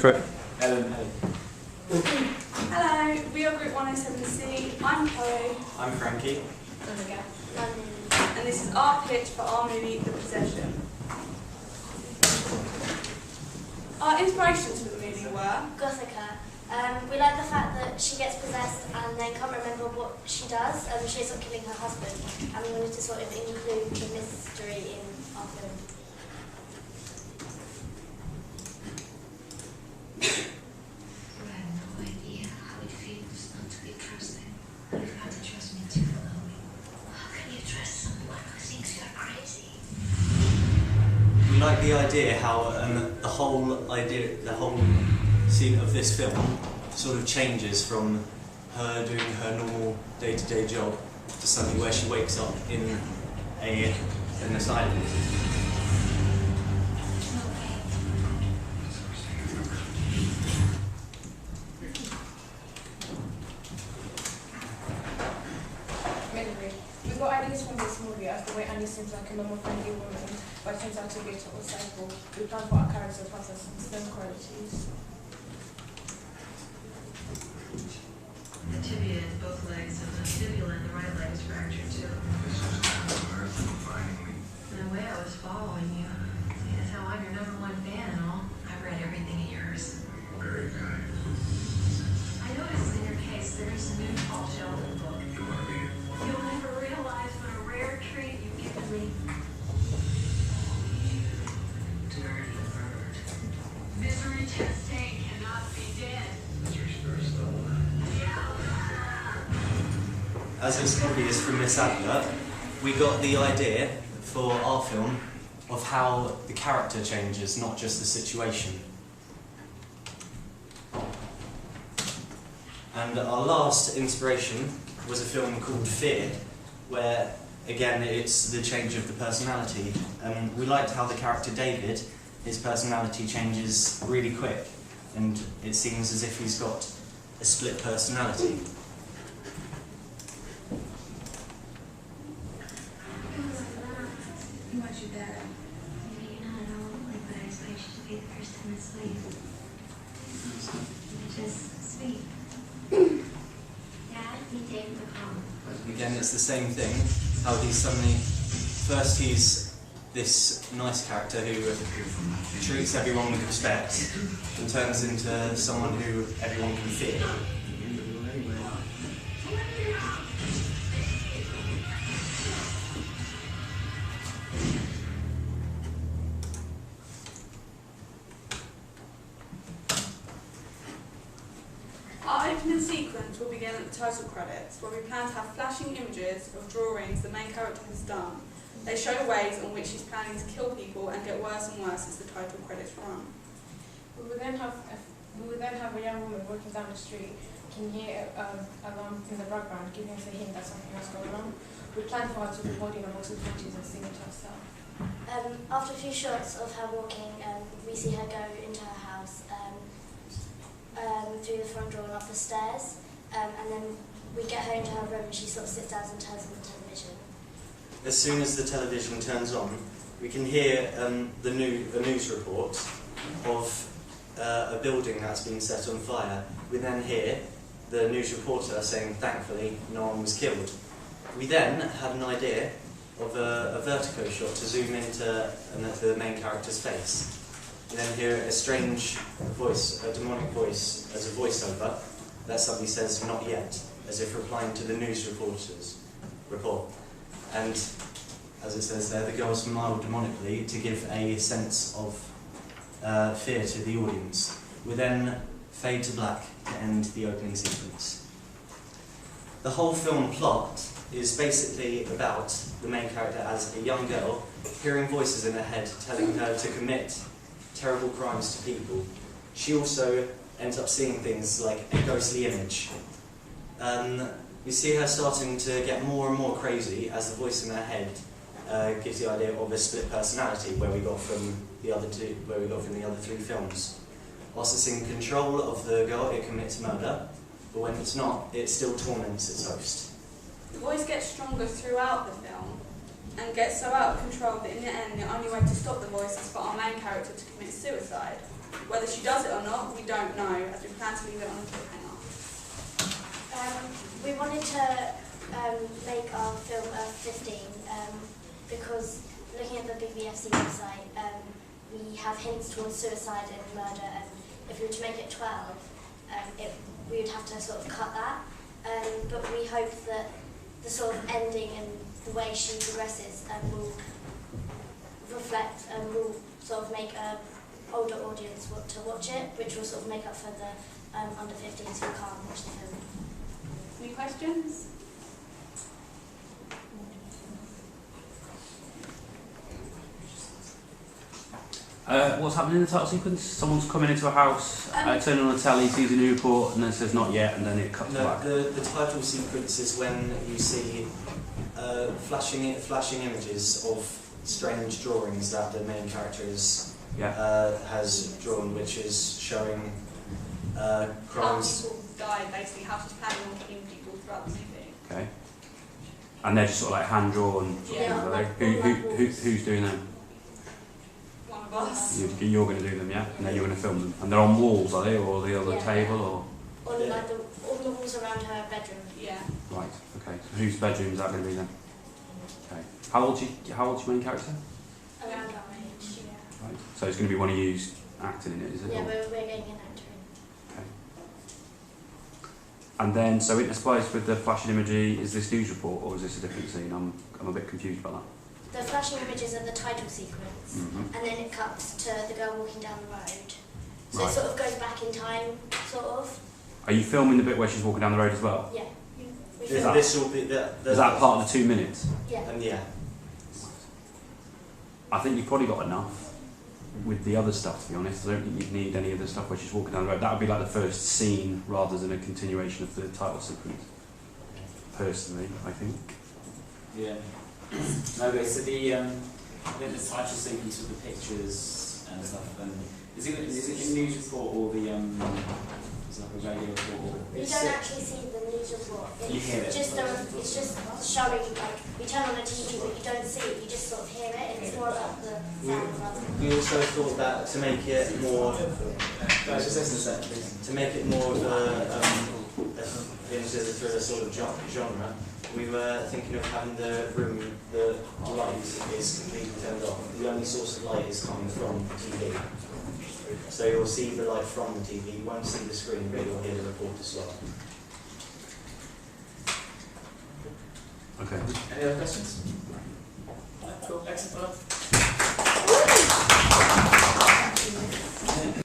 Correct. Helen. Hello, we are Group 107C. I'm Chloe. I'm Frankie. I'm Nagathe. And this is our pitch for our movie, The Possession. Our inspirations for the movie were Gothica. We like the fact that she gets possessed and then can't remember what she does. She ends up killing her husband, and we wanted to sort of include the mystery in our film. You have no idea how it feels not to be trusted. You've got to trust me too, Chloe. How can you trust someone who thinks you're crazy? We like the idea how the whole scene of this film sort of changes from her doing her normal day-to-day job to something where she wakes up in an asylum. Majendie. We got ideas from this movie as the way Annie seems like a normal friendly woman, but turns out to be a total psycho. We plan for our character to possess some slim qualities. The tibia in both legs and the fibula in the right leg is fractured too. This is kind of Earth finding me. In a way, I was following you. That's how I'm your #1 fan and all. I've read everything of yours. Very kind. I noticed in your case there's a new Paul Sheldon book. You want to read it? You'll never realize what a rare treat you've given me. Dirty bird. Misery Chastain cannot be dead. Mr. Spurstone. As it's obvious from this advert, we got the idea for our film of how the character changes, not just the situation. And our last inspiration was a film called Fear, where, again, it's the change of the personality. We liked how the character David, his personality changes really quick, and it seems as if he's got a split personality. What's your dad? Maybe not at all, but I expect you to be the first time it's sweet. Just sweet. Dad, you take the call. Again, it's the same thing, how he's he's this nice character who treats everyone with respect and turns into someone who everyone can fear. Our opening sequence will begin at the title credits, where we plan to have flashing images of drawings the main character has done. They show ways in which he's planning to kill people and get worse and worse as the title credits run. We will then have a young woman walking down the street. Can hear alarm in the background, giving us a hint that something has gone wrong. We plan for her to be holding a box of matches and singing to herself. After a few shots of her walking, we see her go into her house through the front door and up the stairs, and then we get her into her room and she sort of sits down and turns on the television. As soon as the television turns on, we can hear a news report of a building that's been set on fire. We then hear the news reporter saying, thankfully, no one was killed. We then have an idea of a vertigo shot to zoom into the main character's face. We then hear a strange voice, a demonic voice, as a voiceover that suddenly says, not yet, as if replying to the news reporter's report. And as it says there, the girl smiled demonically to give a sense of fear to the audience. We then fade to black to end the opening sequence. The whole film plot is basically about the main character as a young girl hearing voices in her head telling her to commit terrible crimes to people. She also ends up seeing things like a ghostly image. We see her starting to get more and more crazy as the voice in her head gives the idea of a split personality, where we got from the other three films. Whilst it's in control of the girl, it commits murder, but when it's not, it still torments its host. The voice gets stronger throughout the film and gets so out of control that in the end the only way to stop the voice is for our main character to commit suicide. Whether she does it or not, we don't know, as we plan to leave it on a cliffhanger. We wanted to make our film a 15 because looking at the BBFC website, we have hints towards suicide and murder, and if we were to make it 12, we would have to sort of cut that. But we hope that the sort of ending and the way she progresses will reflect and will sort of make an older audience want to watch it, which will sort of make up for the under 15s who can't watch the film. Any questions? What's happening in the title sequence? Someone's coming into a house, turning on the telly, sees a new report, and then says not yet, and then it cuts No, back. the title sequence is when you see flashing images of strange drawings that the main character has drawn, which is showing How crimes. people die, basically, how she's planning on killing people throughout the movie. Okay. And they're just sort of like hand drawn. Yeah. Are they? Who's doing them? One of us. You're going to do them, yeah? And then you're going to film them. And they're on walls, are they, or the other Yeah. table, or? On like the walls around her bedroom. Yeah. Right. Okay. So whose bedroom is that going to be then? Okay. How old's your main character? Around our age, yeah. Right. So it's going to be one of you acting in it, is it? Yeah, or- we're getting an actor in. Okay. And then, so it supplies with the flashing imagery, is this news report or is this a different scene? I'm a bit confused about that. The flashing images are the title sequence, Mm-hmm. and then it cuts to the girl walking down the road. So Right. it sort of goes back in time, sort of. Are you filming the bit where she's walking down the road as well? Yeah. We Is film- that- This will be Is that part of the 2 minutes? Yeah. Yeah. I think you've probably got enough with the other stuff, to be honest. I don't think you'd need any other stuff where she's walking down the road. That would be like the first scene rather than a continuation of the title sequence. Personally, I think. Yeah. Okay, so the title sequence with the pictures and stuff, and is it the news report or the is it like a radio report? You don't actually see the news report. You hear it. It's just showing, like, we turn on the TV but you don't see it, you just sort of hear it. It's more about the sound rather than... We also thought that to make it more Guys, just listen a second, please. to make it more of a thriller sort of genre, we were thinking of having the room, the light is completely turned off. The only source of light is coming from the TV. So you'll see the light from the TV, you won't see the screen, but you'll hear the report as well. Okay. Any other questions? Cool, excellent. Thank you.